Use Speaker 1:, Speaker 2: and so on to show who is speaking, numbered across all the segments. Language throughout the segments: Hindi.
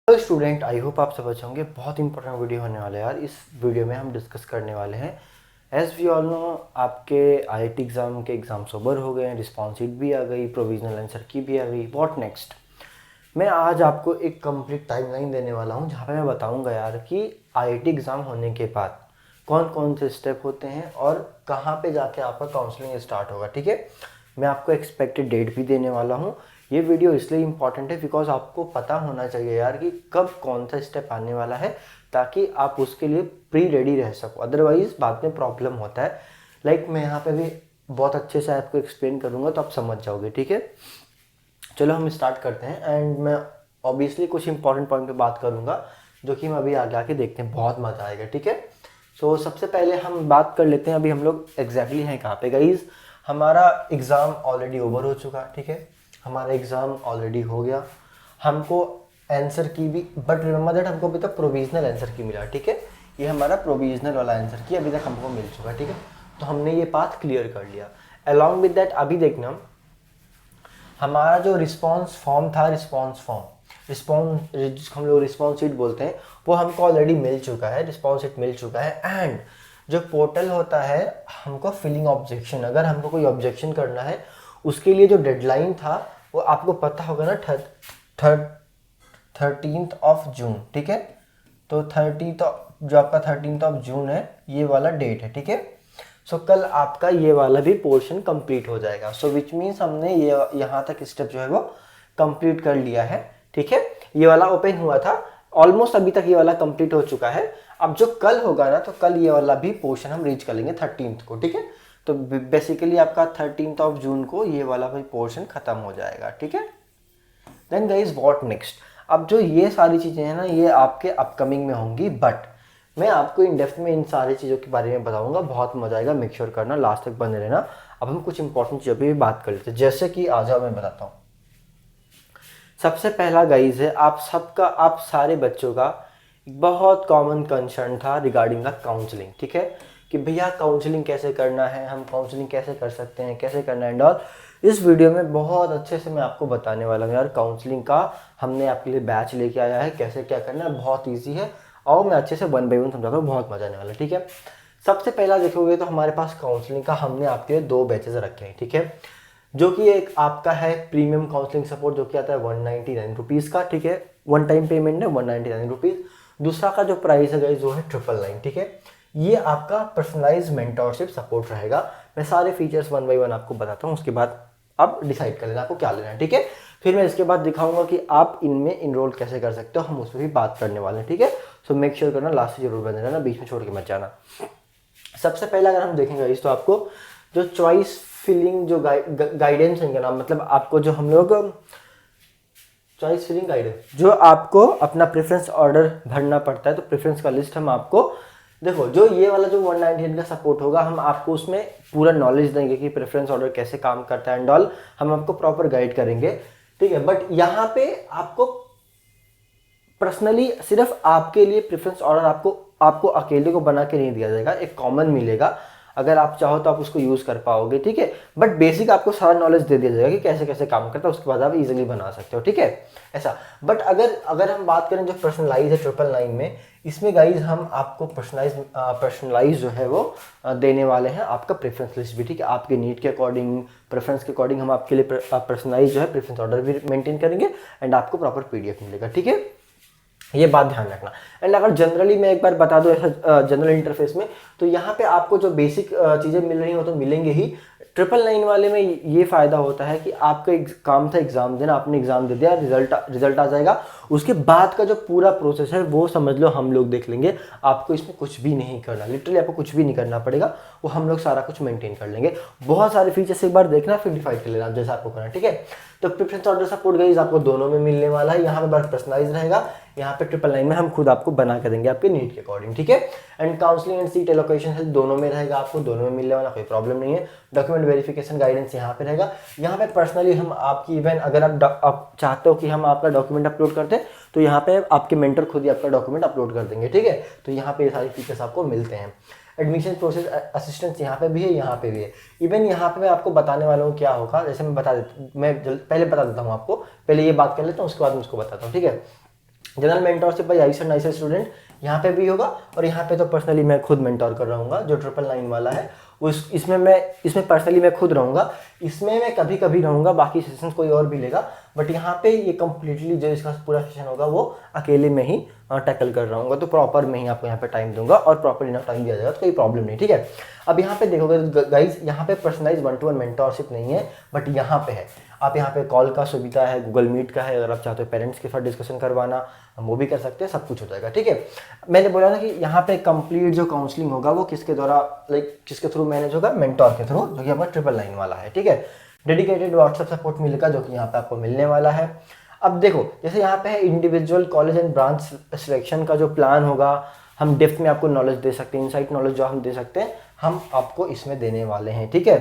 Speaker 1: हेलो स्टूडेंट, आई होप आप सब अच्छे होंगे। बहुत इंपॉर्टेंट वीडियो होने वाला है यार। इस वीडियो में हम डिस्कस करने वाले हैं, एज वी ऑल नो, आपके आईआईटी एग्ज़ाम के एग्ज़ाम्स ओवर हो गए हैं, रिस्पॉन्स शीट भी आ गई, प्रोविजनल आंसर की भी आ गई। What next? मैं आज आपको एक कंप्लीट टाइमलाइन देने वाला हूँ जहाँ पे मैं बताऊँगा यार कि आईआईटी एग्ज़ाम होने के बाद कौन कौन से स्टेप होते हैं और कहाँ पे जाके आपका काउंसलिंग स्टार्ट होगा। ठीक है, मैं आपको एक्सपेक्टेड डेट भी देने वाला हूँ। ये वीडियो इसलिए इम्पॉर्टेंट है बिकॉज आपको पता होना चाहिए यार कि कब कौन सा स्टेप आने वाला है, ताकि आप उसके लिए प्री रेडी रह सको। अदरवाइज बाद में प्रॉब्लम होता है। मैं यहाँ पे भी बहुत अच्छे से आपको एक्सप्लेन करूँगा तो आप समझ जाओगे। ठीक है, चलो हम स्टार्ट करते हैं। एंड मैं ऑब्वियसली कुछ इंपॉर्टेंट पॉइंट पे बात करूँगा जो कि हम अभी आगे आके देखते हैं, बहुत मज़ा आएगा। ठीक है, सो सबसे पहले हम बात कर लेते हैं अभी हम लोग एग्जैक्टली हैं कहाँ पे। गाइज, हमारा एग्ज़ाम ऑलरेडी ओवर हो चुका है। ठीक है, हमारा एग्ज़ाम ऑलरेडी हो गया। हमको आंसर की भी, बट रिमेंबर दैट हमको अभी तक प्रोविजनल आंसर की मिला। ठीक है, ये हमारा प्रोविजनल वाला आंसर की अभी तक हमको मिल चुका है। ठीक है, तो हमने ये पाथ क्लियर कर लिया। अलॉन्ग विद दैट अभी देखना, हमारा जो रिस्पॉन्स फॉर्म था, रिस्पॉन्स जिसको हम लोग रिस्पॉन्स शीट बोलते हैं, वो हमको ऑलरेडी मिल चुका है, रिस्पॉन्स शीट मिल चुका है। एंड जो पोर्टल होता है, हमको फिलिंग ऑब्जेक्शन, अगर हमको कोई ऑब्जेक्शन करना है उसके लिए जो डेडलाइन था वो आपको पता होगा ना, 13 जून। ठीक है, तो 30 जो आपका 13 जून है, ये वाला डेट है। ठीक है, सो कल आपका ये वाला भी पोर्शन कंप्लीट हो जाएगा। सो विच मीन्स हमने ये यहाँ तक स्टेप जो है वो कंप्लीट कर लिया है। ठीक है, ये वाला ओपन हुआ था ऑलमोस्ट, अभी तक ये वाला कंप्लीट हो चुका है। अब जो कल होगा ना, तो कल ये वाला भी पोर्शन हम रीच कर लेंगे 13 को। ठीक है, तो बेसिकली आपका 13 जून को ये वाला भी पोर्शन खत्म हो जाएगा। ठीक है, देन गाइज व्हाट नेक्स्ट? अब जो ये सारी चीज़ें हैं ना, ये आपके अपकमिंग में होंगी, बट मैं आपको इन डेप्थ में इन सारी चीज़ों के बारे में बताऊंगा। बहुत मजा आएगा, मेक श्योर करना लास्ट तक बने रहना। अब हम कुछ इंपॉर्टेंट चीज़ों पर भी बात कर लेते हैं, जैसे कि आ जाओ मैं बताता हूँ। सबसे पहला गाइज है, आप सारे बच्चों का बहुत कॉमन कंसर्न था रिगार्डिंग द काउंसलिंग। ठीक है, कि भैया काउंसलिंग कैसे करना है, हम काउंसलिंग कैसे कर सकते हैं, कैसे करना है एंड ऑल। इस वीडियो में बहुत अच्छे से मैं आपको बताने वाला हूँ यार। काउंसलिंग का हमने आपके लिए बैच लेके आया है, कैसे क्या करना है, बहुत ईजी है। और मैं अच्छे से 1 बाय 1 समझाता हूँ, बहुत मजा आने वाला है। ठीक है, सबसे पहला देखोगे तो हमारे पास काउंसलिंग का हमने आपके लिए 2 बैचेस रखे हैं। ठीक है, जो कि एक आपका है प्रीमियम काउंसलिंग सपोर्ट, जो कि आता है 199 रुपीज़ का। ठीक है, वन टाइम पेमेंट है 199 रुपीज़। दूसरा का जो प्राइस है जो है 999। ठीक है, ये आपका पर्सनलाइज मेंटोरशिप सपोर्ट रहेगा। मैं सारे फीचर्स 1 बाय 1 आपको बताता हूँ, उसके बाद आप डिसाइड कर लेना आपको क्या लेना है। ठीक है, फिर मैं इसके बाद दिखाऊंगा कि आप इनमें इनरोल कैसे कर सकते हो, हम उस पर भी बात करने वाले हैं। ठीक है, सो मेक श्योर करना लास्ट से जरूर बने रहना, बीच में छोड़ के मत जाना। सबसे पहले अगर हम देखेंगे इस, तो आपको जो चॉइस फिलिंग जो गाइडेंस है ना, मतलब आपको जो हम लोग चॉइस फिलिंग गाइडेंस, जो आपको अपना प्रेफरेंस ऑर्डर भरना पड़ता है, तो प्रेफरेंस का लिस्ट हम आपको, देखो जो ये वाला जो 198 का सपोर्ट होगा, हम आपको उसमें पूरा नॉलेज देंगे कि प्रेफरेंस ऑर्डर कैसे काम करता है एंड ऑल, हम आपको प्रॉपर गाइड करेंगे। ठीक है, बट यहाँ पे आपको पर्सनली सिर्फ आपके लिए प्रेफरेंस ऑर्डर आपको अकेले को बना के नहीं दिया जाएगा, एक कॉमन मिलेगा। अगर आप चाहो तो आप उसको यूज़ कर पाओगे। ठीक है, बट बेसिक आपको सारा नॉलेज दे दिया जाएगा कि कैसे कैसे काम करता है, उसके बाद आप इजीली बना सकते हो। ठीक है, ऐसा। बट अगर हम बात करें जो पर्सनलाइज है 999 में, इसमें गाइज हम आपको पर्सनलाइज जो है वो देने वाले हैं, आपका प्रेफरेंस लिस्ट भी। ठीक है, आपके नीड के अकॉर्डिंग, प्रेफरेंस के अकॉर्डिंग हम आपके लिए पर्सनलाइज जो है प्रेफरेंस ऑर्डर भी मेंटेन करेंगे एंड आपको प्रॉपर पीडीएफ मिलेगा। ठीक है, ये बात ध्यान रखना। एंड अगर जनरली मैं एक बार बता दूं ऐसा जनरल इंटरफेस में, तो यहाँ पे आपको जो बेसिक चीज़ें मिल रही हो तो मिलेंगे ही। 999 वाले में ये फ़ायदा होता है कि आपका एक काम था एग्ज़ाम देना, आपने एग्ज़ाम दे दिया, रिजल्ट आ जाएगा। उसके बाद का जो पूरा प्रोसेस है वो समझ लो हम लोग देख लेंगे। आपको इसमें कुछ भी नहीं करना, लिटरली आपको कुछ भी नहीं करना पड़ेगा, वो हम लोग सारा कुछ मेंटेन कर लेंगे। बहुत सारे फीचर्स एक बार देखना, फिर डिसाइड कर लेना जैसा आपको करना। ठीक है, तो प्रेफरेंस ऑर्डर सपोर्ट गाइस आपको दोनों में मिलने वाला है। यहाँ पे बस पर्सनलाइज रहेगा, यहाँ पे 999 में हम खुद आपको बना के देंगे आपके नीड के अकॉर्डिंग। ठीक है, and counselling and seat allocation है दोनों में रहेगा, आपको दोनों में मिलने वाला, कोई प्रॉब्लम नहीं है। डॉक्यूमेंट वेरिफिकेशन गाइडेंस यहाँ पे रहेगा। यहाँ पे पर्सनली हम आपकी इवन अगर आप चाहते हो कि हम आपका डॉक्यूमेंट अपलोड करते हैं, तो यहाँ पे आपके मेंटर खुद ही आपका डॉक्यूमेंट अपलोड कर देंगे। ठीक है, तो यहाँ पे ये सारी फीचर्स आपको मिलते हैं। एडमिशन प्रोसेस असिस्टेंस यहाँ पे भी है, यहाँ पे भी है। इवन यहाँ पे मैं आपको बताने वाला हूँ क्या होगा, जैसे मैं पहले बता देता हूँ आपको, पहले ये बात कर लेता हूँ, उसके बाद मैं उसको बताता हूँ। ठीक है, general mentorship by IISER NISER student यहाँ पे भी होगा, और यहाँ पे तो पर्सनली मैं खुद मेंटोर कर रहा हूँ। जो 999 वाला है उस इसमें पर्सनली मैं खुद रहूँगा, इसमें मैं कभी कभी रहूँगा, बाकी सेशंस कोई और भी लेगा, बट यहाँ पे ये कम्प्लीटली जो इसका पूरा सेशन होगा वो अकेले में ही टैकल कर रहा हूँ। तो प्रॉपर में ही आपको यहाँ पे टाइम दूंगा और प्रॉपर इनफ टाइम दिया जाएगा, तो कोई प्रॉब्लम नहीं, ठीक है। अब यहाँ पे देखोगे गाइज, यहाँ पे पर्सनलाइज 1-to-1 मेंटोरशिप नहीं है, बट यहाँ पे है। आप यहाँ पे कॉल का सुविधा है, गूगल मीट का है, अगर आप चाहते हो पेरेंट्स के साथ डिस्कशन करवाना हम वो भी कर सकते हैं, सब कुछ हो जाएगा, ठीक है। मैंने बोला ना कि यहाँ पे कंप्लीट जो काउंसलिंग होगा वो किसके द्वारा, किसके थ्रू मैनेज होगा, मेंटोर के थ्रू, जो कि आपका 999 वाला है, ठीक है। डेडिकेटेड व्हाट्सएप सपोर्ट मिलेगा जो कि यहाँ पे आपको मिलने वाला है। अब देखो, जैसे यहाँ पे है individual college and branch selection का जो प्लान होगा, हम डेप्थ में आपको नॉलेज दे सकते हैं, इनसाइट नॉलेज जो हम दे सकते हैं हम आपको इसमें देने वाले हैं, ठीक है।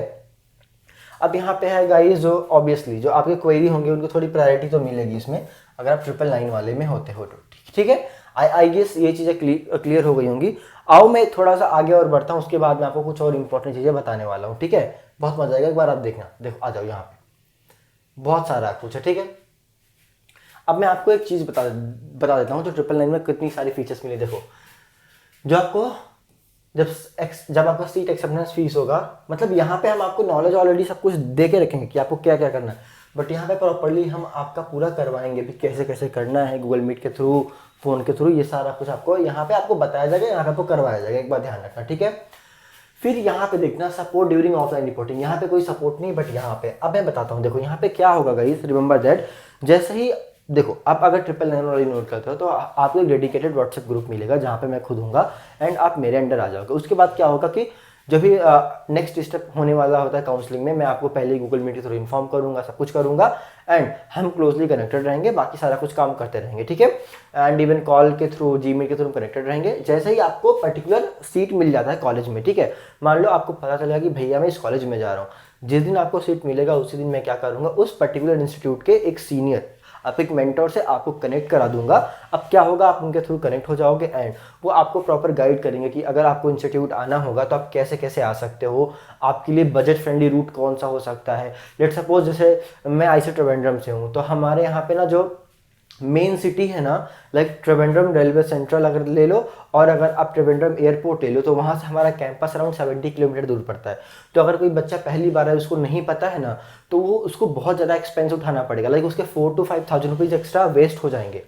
Speaker 1: अब यहाँ पे है गाइस, जो ऑब्वियसली जो आपके क्वेरी होंगे उनको थोड़ी प्रायोरिटी तो मिलेगी इसमें, अगर आप 999 वाले में होते हो तो, ठीक है। आई गेस ये चीज़ें क्लियर हो गई होंगी। आओ मैं थोड़ा सा आगे और बढ़ता हूँ, उसके बाद मैं आपको कुछ और इंपॉर्टेंट चीज़ें बताने वाला हूँ, ठीक है। बहुत मजा आएगा, एक बार आप देखना। देखो आ जाओ, यहाँ पे बहुत सारा कुछ है, ठीक है। अब मैं आपको एक चीज़ बता देता हूँ, जो 999 में कितनी सारी फीचर्स मिले। देखो, जो आपको जब आपका सीट एक्सेप्टेंस फीस होगा, मतलब यहाँ पे हम आपको नॉलेज ऑलरेडी सब कुछ दे के रखेंगे कि आपको क्या क्या करना है, बट यहाँ पे प्रॉपर्ली हम आपका पूरा करवाएंगे भी कैसे कैसे करना है, गूगल मीट के थ्रू, फोन के थ्रू, ये सारा कुछ आपको यहाँ पे आपको बताया जाएगा, यहाँ पे आपको करवाया जाएगा, एक बार ध्यान रखना, ठीक है। फिर यहाँ पे देखना सपोर्ट ड्यूरिंग ऑफलाइन रिपोर्टिंग, यहाँ पे कोई सपोर्ट नहीं, बट यहाँ पे अब मैं बताता हूँ। देखो यहाँ पे क्या होगा गाइस, रिमेंबर दैट, जैसे ही देखो आप अगर 999 वाली नोट करते हो तो आपको एक डेडिकेटेड व्हाट्सएप ग्रुप मिलेगा जहाँ पे मैं खुद हूँगा, एंड आप मेरे अंडर आ जाओगे। उसके बाद क्या होगा कि जब भी नेक्स्ट स्टेप होने वाला होता है काउंसलिंग में, मैं आपको पहले ही गूगल मीट के थ्रू इन्फॉर्म करूंगा, सब कुछ करूंगा, एंड हम क्लोजली कनेक्टेड रहेंगे, बाकी सारा कुछ काम करते रहेंगे, ठीक है। एंड इवन कॉल के थ्रू, जीमेल के थ्रू कनेक्टेड रहेंगे। जैसे ही आपको पर्टिकुलर सीट मिल जाता है कॉलेज में, ठीक है, मान लो आपको पता चलेगा कि भैया मैं इस कॉलेज में जा रहा हूँ, जिस दिन आपको सीट मिलेगा उसी दिन मैं क्या करूँगा, उस पर्टिकुलर इंस्टीट्यूट के एक सीनियर, आप एक मेंटोर से आपको कनेक्ट करा दूंगा। अब क्या होगा, आप उनके थ्रू कनेक्ट हो जाओगे एंड वो आपको प्रॉपर गाइड करेंगे कि अगर आपको इंस्टीट्यूट आना होगा तो आप कैसे कैसे आ सकते हो, आपके लिए बजट फ्रेंडली रूट कौन सा हो सकता है। लेट सपोज जैसे मैं आईसी त्रिवेंद्रम से हूँ, तो हमारे यहाँ पे ना जो मेन सिटी है ना, लाइक त्रिवेंद्रम रेलवे सेंट्रल अगर ले लो, और अगर आप त्रिवेंद्रम एयरपोर्ट ले लो, तो वहाँ से हमारा कैंपस अराउंड 70 किलोमीटर दूर पड़ता है। तो अगर कोई बच्चा पहली बार है, उसको नहीं पता है ना, तो वो उसको बहुत ज़्यादा एक्सपेंस उठाना पड़ेगा, लाइक उसके 4 to 5,000 रुपीज़ एक्स्ट्रा वेस्ट हो जाएंगे।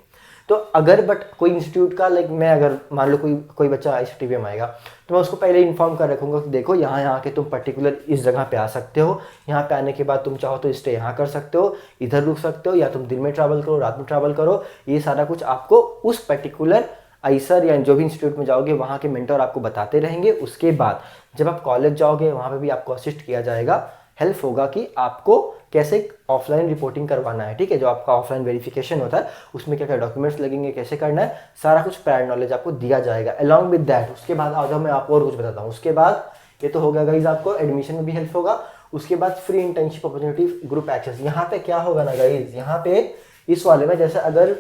Speaker 1: तो अगर बट कोई इंस्टीट्यूट का, लाइक मैं अगर मान लो कोई बच्चा ICTV में आएगा, तो मैं उसको पहले इन्फॉर्म कर रखूँगा कि देखो यहाँ के तुम पर्टिकुलर इस जगह पे आ सकते हो, यहाँ पे आने के बाद तुम चाहो तो स्टे यहाँ कर सकते हो, इधर रुक सकते हो, या तुम दिन में ट्रैवल करो, रात में ट्रैवल करो। ये सारा कुछ आपको उस पर्टिकुलर आईसर या जो भी इंस्टीट्यूट में जाओगे वहाँ के मेंटर आपको बताते रहेंगे। उसके बाद जब आप कॉलेज जाओगे वहाँ पे भी आपको असिस्ट किया जाएगा, हेल्प होगा कि आपको कैसे ऑफलाइन रिपोर्टिंग करवाना है, ठीक है। जो आपका ऑफलाइन वेरिफिकेशन होता है उसमें क्या क्या डॉक्यूमेंट्स लगेंगे, कैसे करना है, सारा कुछ प्रायर नॉलेज आपको दिया जाएगा अलॉन्ग विद दैट। उसके बाद आ जाओ, मैं आपको और कुछ बताता हूँ। उसके बाद ये तो हो गया गाइज, आपको एडमिशन में भी हेल्प होगा। उसके बाद free internship opportunity, group access. यहाँ पे क्या होगा ना गाइज, यहाँ पे इस वाले में जैसे अगर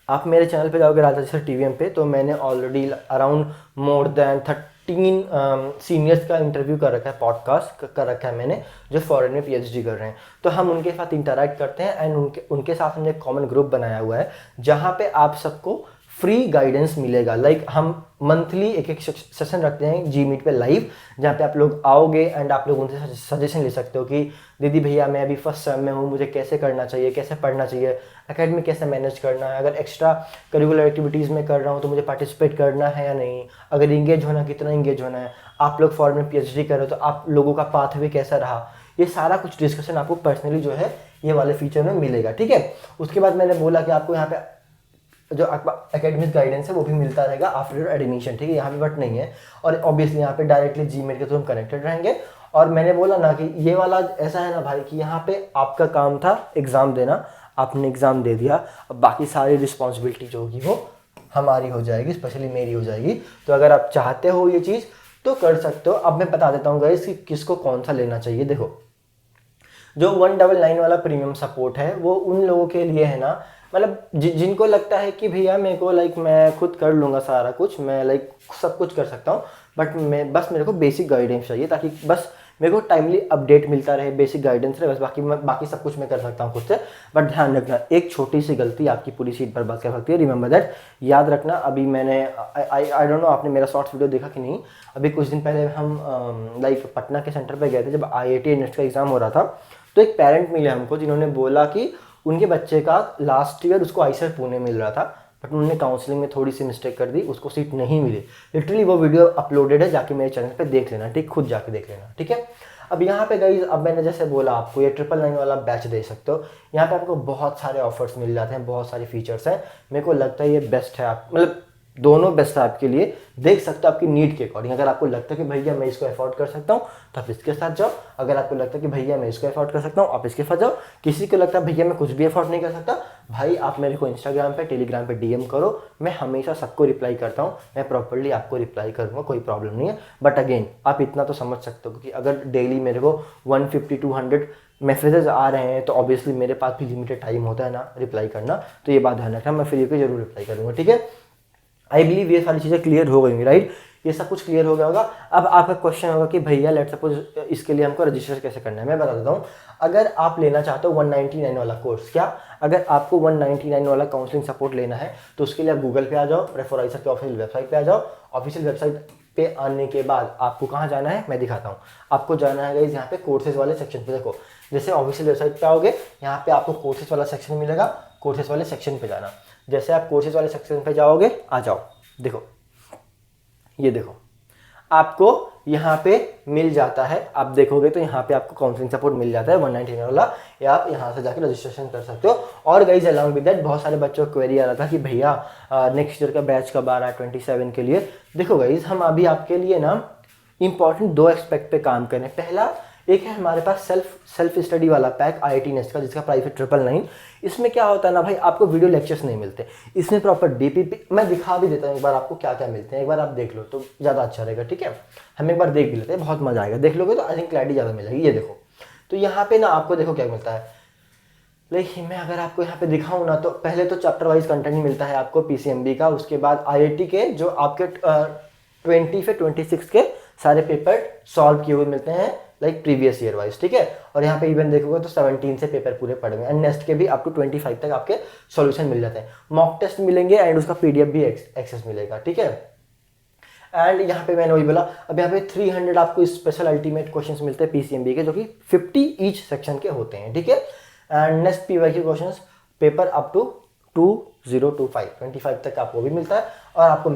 Speaker 1: आप मेरे चैनल पे जाओगे राजा सर TVM पे, तो मैंने already around more than 13 seniors का इंटरव्यू कर रखा है, पॉडकास्ट कर रखा है मैंने, जो फॉरेन में PhD कर रहे हैं। तो हम उनके साथ इंटरैक्ट करते हैं एंड उनके साथ हमने एक कॉमन ग्रुप बनाया हुआ है जहाँ पे आप सबको फ्री गाइडेंस मिलेगा। लाइक हम मंथली एक सेशन रखते हैं Gmeet पे लाइव, जहाँ पे आप लोग आओगे एंड आप लोग उनसे सजेशन ले सकते हो कि दीदी भैया मैं अभी फर्स्ट सेम में हूँ, मुझे कैसे करना चाहिए, कैसे पढ़ना चाहिए, एकेडमी कैसे मैनेज करना है, अगर एक्स्ट्रा करिकुलर एक्टिविटीज़ में कर रहा हूँ तो मुझे पार्टिसिपेट करना है या नहीं, अगर इंगेज होना कितना इंगेज होना है, आप लोग फॉरेन में PhD कर रहे हो तो आप लोगों का पाथवे कैसा रहा, ये सारा कुछ डिस्कशन आपको पर्सनली जो है ये वाले फीचर में मिलेगा, ठीक है। उसके बाद मैंने बोला कि आपको यहाँ पे जो एकेडमिक गाइडेंस है वो भी मिलता रहेगा आफ्टर एडमिशन, ठीक है। यहाँ पे बट नहीं है, और ऑब्वियसली यहाँ पे डायरेक्टली Gmail के थ्रू हम कनेक्टेड रहेंगे। और मैंने बोला ना कि ये वाला ऐसा है ना भाई कि यहाँ पे आपका काम था एग्ज़ाम देना, आपने एग्ज़ाम दे दिया, अब बाकी सारी रिस्पॉन्सिबिलिटी जो होगी वो हमारी हो जाएगी, स्पेशली मेरी हो जाएगी। तो अगर आप चाहते हो ये चीज़ तो कर सकते हो। अब मैं बता देता हूँ गाइस कि किसको कौन सा लेना चाहिए। देखो, जो 199 वाला प्रीमियम सपोर्ट है वो उन लोगों के लिए है ना, मतलब जिनको लगता है कि भैया मेरे को लाइक मैं खुद कर लूँगा सारा कुछ, मैं लाइक सब कुछ कर सकता हूँ, बट मैं बस मेरे को बेसिक गाइडेंस चाहिए ताकि बस मेरे को टाइमली अपडेट मिलता रहे, बेसिक गाइडेंस रहे, बस बाकी सब कुछ मैं कर सकता हूँ खुद से। बट ध्यान रखना, एक छोटी सी गलती आपकी पूरी सीट पर बर्बाद कर सकती है, रिमेंबर दैट, याद रखना। अभी मैंने आई डोंट नो आपने मेरा शॉर्ट्स वीडियो देखा कि नहीं, अभी कुछ दिन पहले हम लाइक पटना के सेंटर पर गए थे जब IIT नेट का एग्जाम हो रहा था। तो एक पेरेंट मिले हमको जिन्होंने बोला कि उनके बच्चे का लास्ट ईयर उसको आईसेट पुणे मिल रहा था, बट उन्होंने काउंसलिंग में थोड़ी सी मिस्टेक कर दी, उसको सीट नहीं मिली। लिटरली वो वीडियो अपलोडेड है, जाके मेरे चैनल पे देख लेना, ठीक, खुद जाके देख लेना, ठीक है। अब यहाँ पे गाइस, अब मैंने जैसे बोला आपको ये 999 वाला बैच दे सकते हो, यहाँ पे आपको बहुत सारे ऑफर्स मिल जाते हैं, बहुत सारे फीचर्स हैं। मेरे को लगता है ये बेस्ट है, आप मतलब दोनों बेस्ट है आपके लिए, देख सकते हो आपकी नीड के अकॉर्डिंग। अगर आपको लगता है कि भैया मैं इसको अफोर्ड कर सकता हूँ तो आप इसके साथ जाओ, अगर आपको लगता है कि भैया मैं इसको अफोर्ड कर सकता हूँ आप इसके साथ जाओ। किसी को लगता है भैया मैं कुछ भी अफोर्ड नहीं कर सकता, भाई आप मेरे को इंस्टाग्राम पे, टेलीग्राम पे DM करो, मैं हमेशा सबको रिप्लाई करता हूँ, मैं प्रॉपर्ली आपको रिप्लाई करूँगा, कोई प्रॉब्लम नहीं है। बट अगेन आप इतना तो समझ सकते हो कि अगर डेली मेरे को 150-200 मैसेजेस आ रहे हैं तो ऑब्वियसली मेरे पास भी लिमिटेड टाइम होता है ना रिप्लाई करना, तो ये बात ध्यान रखना, मैं फ्री होकर जरूर रिप्लाई करूँगा, ठीक है। आई बिलीव ये सारी चीज़ें क्लियर हो गई, राइट, ये सब कुछ क्लियर हो गया होगा। अब आपका क्वेश्चन होगा कि भैया लेट सपोज इसके लिए हमको रजिस्टर कैसे करना है। मैं बता देता हूँ, अगर आप लेना चाहते हो 199 वाला कोर्स, क्या अगर आपको 199 वाला काउंसलिंग सपोर्ट लेना है तो उसके लिए आप गूगल पे आ जाओ, रेफोराइजर के ऑफिशियल वेबसाइट पे आ जाओ। ऑफिशियल वेबसाइट पे आने के बाद आपको कहाँ जाना है मैं दिखाता हूँ। आपको जाना है गाइस यहाँ पे कोर्सेज वाले सेक्शन पे। देखो जैसे ऑफिशियल वेबसाइट पे आओगे, यहाँ पे आपको कोर्सेज वाला सेक्शन मिलेगा, कोर्सेज वाले सेक्शन पे जाना। जैसे आप कोर्सेज वाले सेक्शन पे जाओगे, आ जाओ, देखो ये देखो आपको यहाँ पे मिल जाता है, आप देखोगे तो यहाँ पे आपको काउंसलिंग सपोर्ट मिल जाता है 199 वाला, या आप यहाँ से जाकर रजिस्ट्रेशन कर सकते हो। और गाइस अलॉन्ग विद दैट बहुत सारे बच्चों को क्वेरी आ रहा था कि भैया नेक्स्ट ईयर का बैच कब आ रहा है 27 के लिए। देखो गाइस हम अभी आपके लिए ना इंपॉर्टेंट 2 एस्पेक्ट पे काम करें। पहला एक है हमारे पास सेल्फ स्टडी वाला पैक IIT नेस्ट का, जिसका प्राइस है 999। इसमें क्या होता है ना भाई, आपको वीडियो लेक्चर्स नहीं मिलते, इसमें प्रॉपर DPP मैं दिखा भी देता हूँ एक बार आपको क्या क्या मिलते हैं, एक बार आप देख लो तो ज़्यादा अच्छा रहेगा, ठीक है। हम एक बार देख भी लेते हैं, बहुत मजा आएगा, देख लोगे तो आई थिंक क्लैरिटी ज़्यादा मिलेगी। ये देखो, तो यहाँ पे ना आपको देखो क्या मिलता है, लेकिन मैं अगर आपको यहाँ पे दिखाऊँ ना तो पहले तो चैप्टर वाइज कंटेंट ही मिलता है आपको PCMB का, उसके बाद IIT के जो आपके 20 से 26 के सारे पेपर सॉल्व किए हुए मिलते हैं, लाइक प्रीवियस ईयर वाइज, ठीक है। और यहाँ पे इवन देखोगे तो 17 से पेपर पूरे पड़े हुए, एंड नेक्स्ट के भी अप टू 25 तक आपके सॉल्यूशन मिल जाते हैं, मॉक टेस्ट मिलेंगे एंड उसका PDF भी एक्सेस मिलेगा, ठीक है। एंड यहाँ पे मैंने वही बोला, अब यहाँ पे 300 आपको स्पेशल अल्टीमेट क्वेश्चंस मिलते हैं PCMB के, जो कि 50 ईच सेक्शन के होते हैं, ठीक है। And next PYQ questions paper up to 2025 तक आपको भी मिलता है, और आपको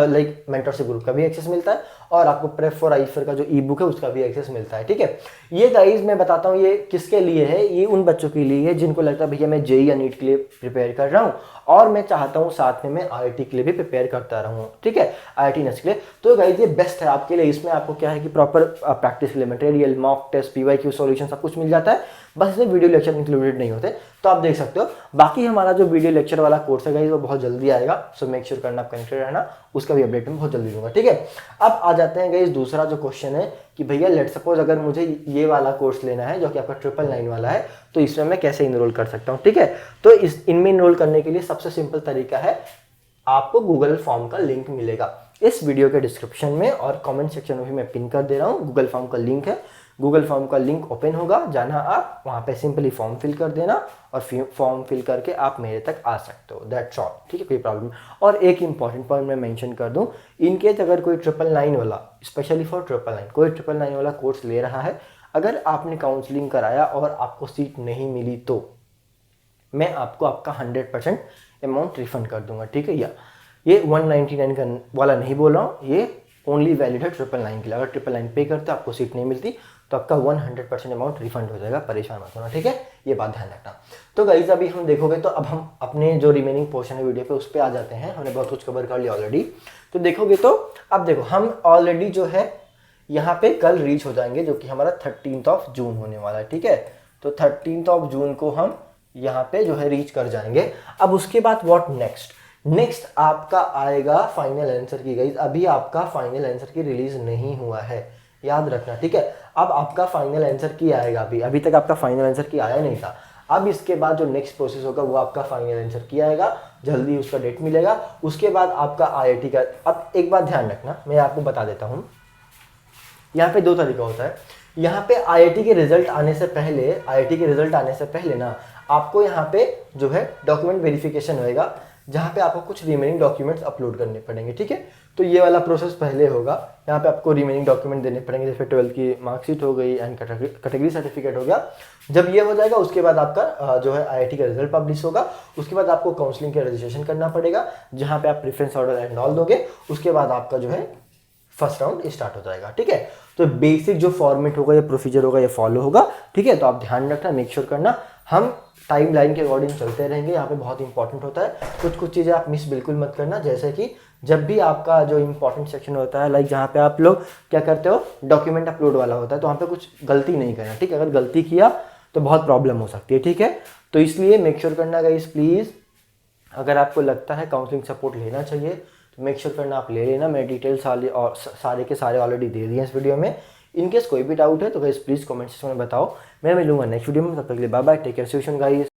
Speaker 1: लाइक मेंटरशिप ग्रुप का भी एक्सेस मिलता है, और आपको प्रेप फॉर आईफर का जो ई-बुक है उसका भी एक्सेस मिलता है, ठीक है। ये गाइज मैं बताता हूँ ये किसके लिए है, ये उन बच्चों के लिए है जिनको लगता है भैया मैं JEE या नीट के लिए प्रिपेयर कर रहा हूँ और मैं चाहता हूँ साथ में मैं IIT के लिए भी प्रिपेयर करता रहूँ, ठीक है, IIT नेक्स्ट के लिए। तो गाइज ये बेस्ट है आपके लिए। इसमें आपको क्या है कि प्रॉपर प्रैक्टिस के लिए material, mock test, PYQ solution सब कुछ मिल जाता है, बस इसमें वीडियो लेक्चर इंक्लूडेड नहीं होते, तो आप देख सकते हो। बाकी हमारा जो वीडियो लेक्चर वाला कोर्स है गाइज वो बहुत जल्दी आएगा, सो मेक श्योर करना आप कनेक्टेड रहना, उसका भी अपडेट मैं बहुत जल्दी दूंगा, ठीक है। अब आ जाते हैं गाइज दूसरा जो क्वेश्चन है कि भैया लेट सपोज अगर मुझे ये वाला कोर्स लेना है जो कि आपका 999 वाला है, तो इसमें मैं कैसे इनरोल कर सकता हूँ, ठीक है। तो इनमें इनरोल करने के लिए सबसे सिंपल तरीका है, आपको गूगल फॉर्म का लिंक मिलेगा इस वीडियो के डिस्क्रिप्शन में, और कमेंट सेक्शन में भी मैं पिन कर दे रहा हूँ, गूगल फॉर्म का लिंक है। गूगल फॉर्म का लिंक ओपन होगा, जाना आप वहाँ पे सिंपली फॉर्म फिल कर देना, और फॉर्म फिल करके आप मेरे तक आ सकते हो, दैट्स ऑल, ठीक है, कोई प्रॉब्लम। और एक इंपॉर्टेंट पॉइंट मैं मेंशन कर दूं, इनकेस अगर कोई 999 वाला, स्पेशली फॉर 999 कोई 999 वाला कोर्स ले रहा है, अगर आपने काउंसलिंग कराया और आपको सीट नहीं मिली तो मैं आपको आपका 100% अमाउंट रिफंड कर दूंगा, ठीक है। या ये 199 का वाला नहीं बोल रहा हूँ, ये ओनली वैलिड है 999 के लिए। अगर 999 पे करते आपको सीट नहीं मिलती तो आपका 100% अमाउंट रिफंड हो जाएगा, परेशान मत होना, ठीक है, ये बात ध्यान रखना। तो गाइस अभी हम देखोगे तो अब हम अपने जो रिमेनिंग पोर्शन है वीडियो पे उस पर आ जाते हैं, हमने बहुत कुछ कवर कर लिया ऑलरेडी। तो देखोगे तो अब देखो हम ऑलरेडी जो है यहाँ पे कल रीच हो जाएंगे, जो कि हमारा 13 जून होने वाला है, ठीक है। तो 13 जून को हम यहाँ पे जो है रीच कर जाएंगे। अब उसके बाद व्हाट नेक्स्ट आपका आएगा फाइनल आंसर की। गाइस अभी आपका फाइनल आंसर की रिलीज नहीं हुआ है, याद रखना, ठीक है। अब आपका फाइनल आंसर की आएगा, अभी तक आपका फाइनल आंसर की आया नहीं था। अब इसके बाद जो नेक्स्ट प्रोसेस होगा वो आपका फाइनल आंसर की आएगा, जल्दी उसका डेट मिलेगा। उसके बाद आपका IIT का, अब एक बात ध्यान रखना, मैं आपको बता देता हूँ, यहाँ पे 2 तरीका होता है। यहाँ पे आईआईटी के रिजल्ट आने से पहले, आईआईटी के रिजल्ट आने से पहले ना आपको यहाँ पे जो है डॉक्यूमेंट वेरिफिकेशन होएगा, जहाँ पे आपको कुछ रिमेनिंग डॉक्यूमेंट्स अपलोड करने पड़ेंगे, ठीक है। तो ये वाला प्रोसेस पहले होगा, यहाँ पे आपको रिमेनिंग डॉक्यूमेंट देने पड़ेंगे, जैसे 12th की मार्कशीट हो गई एंड कैटेगरी सर्टिफिकेट हो गया। जब ये हो जाएगा उसके बाद आपका जो है आईआईटी का रिजल्ट पब्लिश होगा, उसके बाद आपको काउंसलिंग का रजिस्ट्रेशन करना पड़ेगा, जहाँ पे आप प्रेफरेंस ऑर्डर एंड ऑल दोगे, उसके बाद आपका जो है फर्स्ट राउंड स्टार्ट हो जाएगा, ठीक है। तो बेसिक जो फॉर्मेट होगा या प्रोसीजर होगा ये फॉलो होगा, ठीक है। तो आप ध्यान रखना, मेक श्योर करना, हम टाइम लाइन के अकॉर्डिंग चलते रहेंगे, यहाँ पे बहुत इंपॉर्टेंट होता है। कुछ चीज़ें आप मिस बिल्कुल मत करना, जैसे कि जब भी आपका जो इंपॉर्टेंट सेक्शन होता है, लाइक जहाँ पे आप लोग क्या करते हो डॉक्यूमेंट अपलोड वाला होता है, तो वहाँ पे कुछ गलती नहीं करना, ठीक है। अगर गलती किया तो बहुत प्रॉब्लम हो सकती है, ठीक है। तो इसलिए मेक श्योर करना गाइस प्लीज़, अगर आपको लगता है काउंसलिंग सपोर्ट लेना चाहिए तो मेक श्योर करना आप ले लेना। मैं डिटेल्स सारे के सारे ऑलरेडी दे दिए इस वीडियो में। इनकेस कोई भी डाउट है तो गाइस प्लीज़ कमेंट सेक्शन में बताओ, मैं मिलूंगा नेक्स्ट वीडियो में। तब तक के लिए bye bye, take care, see you soon guys.